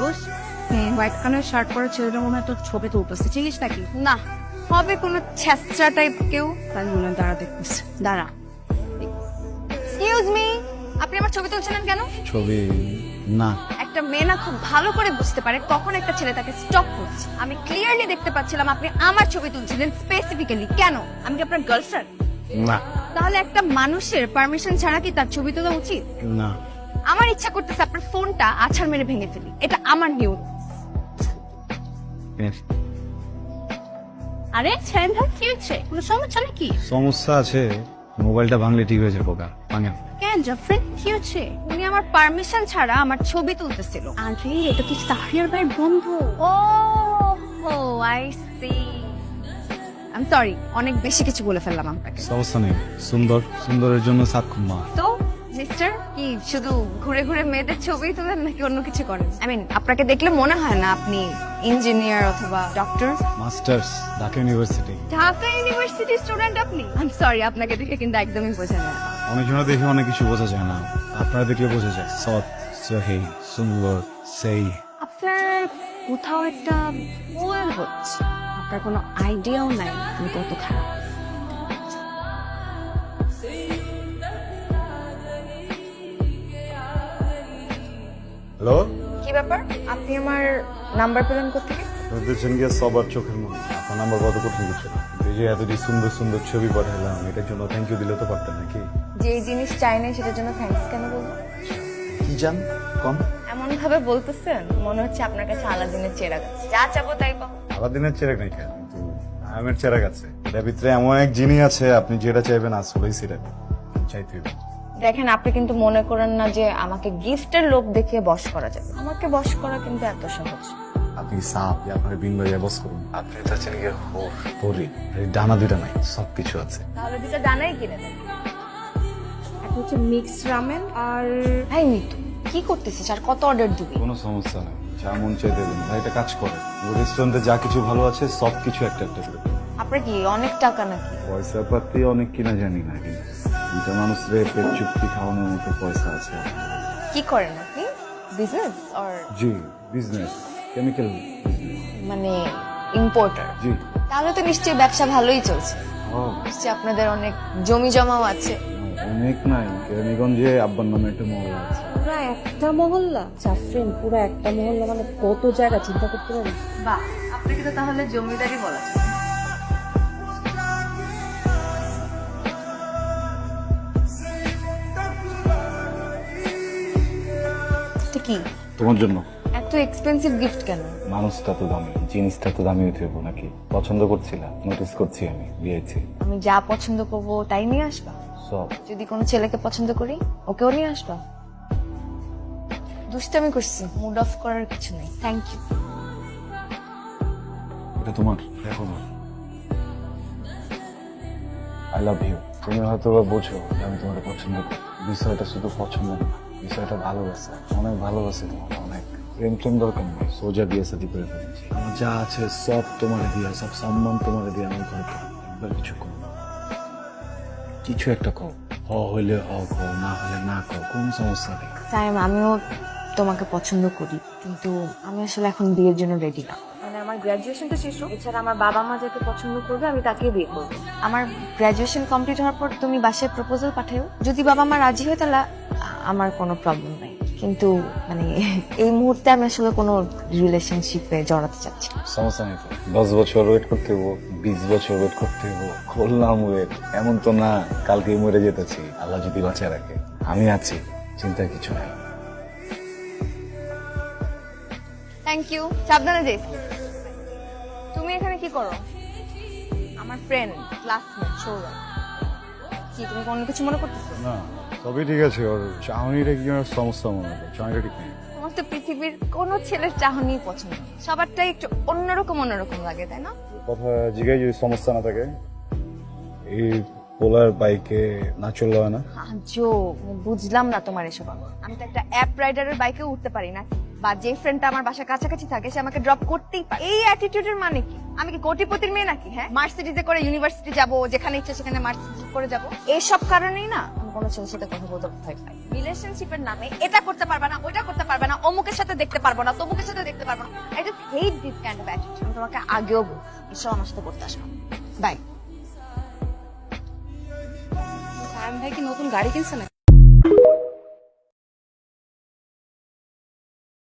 দোষ white colour shirt পরে ছেলেটার মনে হয় তোর ছবি তুলতেছে, চিনিস নাকি? না, হবে কোনো ছেঁচড়া টাইপ কেউ। তাই মনে হয় দাঁড়া দেখতেছে। দাঁড়া, এক্সকিউজ মি, আপনি আমার ছবি তুলছিলেন কেন? ছবি না, একটা মেয়ে না খুব ভালো করে বুঝতে পারে কখন একটা ছেলে তাকে স্টপ করছে। আমি ক্লিয়ারলি দেখতে পাচ্ছিলাম আপনি আমার ছবি তুলছিলেন স্পেসিফিক্যালি। কেন? আমি কি আপনার গার্লফ্রেন্ড? না, তাহলে একটা মানুষের পারমিশন ছাড়া কি তার ছবি তোলা উচিত? না। আমার ইচ্ছা করতেছে আপনার ফোনটা আছাড় মেরে ভেঙে ফেলি। এটা আমার নিয়ম। আরে ছেলেটা কি হচ্ছে? কোনো সমস্যা নাকি? সমস্যা আছে, মোবাইলটা ভাঙলে ঠিক হয়ে যাবো। ভাঙেন। কেন জাফরিন, কি হচ্ছে? উনি আমার পারমিশন ছাড়া আমার ছবি তুলতেছিল। আরে এটা কি তাহিয়ার ভাইয়ের বন্ধু? Oh I see. I am sorry, অনেক বেশি কিছু বলে ফেললাম আপনাকে। সমস্যা নেই, সুন্দরের জন্য সাত খুম্মা। তো মিস্টার, কি শুধু ঘুরে ঘুরে মেয়েদের ছবি তোলেন নাকি অন্য কিছু করেন? আই মিন, আপনাকে দেখলে মনে হয় না আপনি ইঞ্জিনিয়ার অথবা doctor. Masters, Dhaka university. Dhaka university student আপনি? আই এম সরি, আপনাকে দেখে কিন্তু একদমই বোঝা যায় না। অনেকজনে দেখে অনেক কিছু বোঝা যায় না, আপনারা দেখলে বোঝা যায়। সৎ, সহি, সুন্দর, সেই। আপনার কোথাও একটা ভুল হচ্ছে। আপনার কোনো আইডিয়াও নাই তুমি কত খারাপ। হ্যালো, কি ব্যাপার? আপনি আমার নাম্বার পেলেন কোথেকে? দেখছেন গিয়ে সবার চোখের মনে আপনার নাম্বার কত কঠিন কিছু না। এই যে এতটি সুন্দর সুন্দর ছবি পাঠাইলাম, এটার জন্য থ্যাংক ইউ দিলে তো পারতেন নাকি? যে জিনিস চাই না সেটার জন্য থ্যাঙ্কস কেন বলবো? কি জান কম? এমন ভাবে বলতেছেন মনে হচ্ছে আপনার কাছে আলাদিনের চেরাগ আছে, যা চাবো তাই পাবো। আলাদিনের চেরাগ নাই কেন, কিন্তু আমের চেরাগ আছে। এটার ভিতরে এমন এক জিনিস আছে, আপনি যেটা চাইবেন আসলেই সেটা চাইতে হবে। দেখেন, আপনি কিন্তু মনে করেন না যে আমাকে গিফটের লোভ দেখিয়ে বশ করা যাবে। আমাকে বশ করা কিন্তু এত সহজ। আপনি সাপ যে আপনার বিন বাজিয়ে বস করুন, আপনি তো আছেন গিয়ে হরি, ডানা দুইটা নাই, সবকিছু আছে। তাহলে দুটো ডানাই কিনে দেন। একটা হচ্ছে মিক্সড রামেন আর ভাই মিতু, কি করতেছিস? আর কত অর্ডার দিবি? কোনো সমস্যা নেই, যা মন চাই দেবেন। ভাই একটা কাজ করে, ওই রেস্টুরেন্টে যা কিছু ভালো আছে সবকিছু একটা একটা করে দেন। আপনার কি অনেক টাকা নাকি? পয়সা পাতি অনেক কিনা জানি না, কিন্তু দুইটা মানুষ রে পেট চুক্তি খাওয়ানোর মতো পয়সা আছে। কি করেন আপনি? Business or G, business, chemical business. মানে ইম্পোর্টার? জি। তাহলে তো নিশ্চয়ই ব্যবসা ভালোই চলছে। ও, নিশ্চয়ই আপনাদের অনেক জমি জমাও আছে। অনেক নাই, কেরানীগঞ্জে আব্বার নামে একটা মহল আছে। পুরো একটা মহল্লা? জাফরিন, পুরো একটা মহল্লা মানে কত জায়গা চিন্তা করতে পারিস? বাহ, আপনাকে তো তাহলে জমিদারি বলা যায়। এটা কি? তোমার জন্য। এত এক্সপেন্সিভ গিফট কেন? মানুষটা তো দামি, জিনিসটা তো দামি হতে হবে নাকি? পছন্দ করছিলা, নোটিস করছি আমি, দিয়েছি আমি যা পছন্দ করবো তাই নিয়ে আসবা? সব। যদি কোনো ছেলেকে পছন্দ করি ওকেও নিয়ে আসবা? দুষ্টামি করছি, মুড অফ করার কিছু নেই। Thank you. এটা তোমার, দেখো না। I love you. তুমি হয়তো বা বোঝো যে আমি তোমাকে পছন্দ করি। বিষয়টা শুধু পছন্দ না, বিষয়টা ভালোবাসা। অনেক ভালোবাসে তোমার, অনেক। প্রেম প্রেম দরকার নেই, সোজা বিয়ে সাথে করে ফেলেছি। আমার যা আছে সব তোমার দিয়া, সব সম্মান তোমার দিয়ে আমি ঘরে একবার কিছু কর, কিছু একটা কও। হ হইলে হ কও, না হলে না কও, কোনো সমস্যা নেই। তাই আমিও তোমাকে পছন্দ করি, কিন্তু আমি আসলে এখন বিয়ের জন্য রেডি না। মানে আমার গ্র্যাজুয়েশনটা শেষ হোক, এছাড়া আমার বাবা মা যাকে পছন্দ করবে আমি তাকেই বিয়ে করবো। আমার গ্রাজুয়েশন কমপ্লিট হওয়ার পর তুমি বাসায় প্রপোজাল পাঠাও, যদি বাবা মা রাজি হয় তাহলে আমার কোনো প্রবলেম নাই। কিন্তু মানে এই মুহূর্তে আমি আসলে কোনো রিলেশনশিপে জড়াতে চাচ্ছি না। সমস্যা নেই তো, 10 বছর ওয়েট করতে হবো, 20 বছর ওয়েট করতে হবো, করলাম ওয়েট। এমন তো না কালকে মরে যেতেছি, আল্লাহ যদি বাঁচায় রাখে। আমি আছি, চিন্তার কিছু নাই। Thank you. সাবধানে যাইস। তুমি এখানে কি করো? আমার ফ্রেন্ড, ক্লাসমেট সৌরভ। কি তুমি কোনো কিছু মনে করতেছো? না, সবই ঠিক আছে। ওর চাহনিটা কি সমস্যা মনে হয়, চাহনিটা ঠিক নেই। আমার তো পৃথিবীর কোনো ছেলের চাহনি পছন্দ না। সবারটাই একটু অন্যরকম অন্যরকম লাগে, তাই না? কথা জিগাই যদি সমস্যা না থাকে, এই পোলার বাইকে না চললে হয় না? জো, বুঝলাম না তোমার এসব। আমি তো একটা অ্যাপ রাইডারের বাইকে উঠতে পারি না, বা যে ফ্রেন্ডটা আমার বাসার কাছাকাছি থাকে সে আমাকে ড্রপ করতেই পারে। এই অ্যাটিটিউডের মানে কি? আমি কি কোটিপতির মেয়ে নাকি? হ্যাঁ, মার্সিডিজে করে ইউনিভার্সিটি যাব, যেখানে ইচ্ছা সেখানে মার্সিডিজ করে যাব। এইসব কারণেই না আমি কোনো ছেলের সাথে কথা বলতে ভয় পাই। রিলেশনশিপের নামে এটা করতে পারবে না, ওইটা করতে পারবে না, অমুকের সাথে দেখতে পারবো না, তমুকের সাথে দেখতে পারবো না। I just hate this kind of attitude. আমি তোমাকে আগেও বলছি, এসব আমার সাথে করতে আসো। বাই। সায়ন ভাই কি নতুন গাড়ি কিনছে না?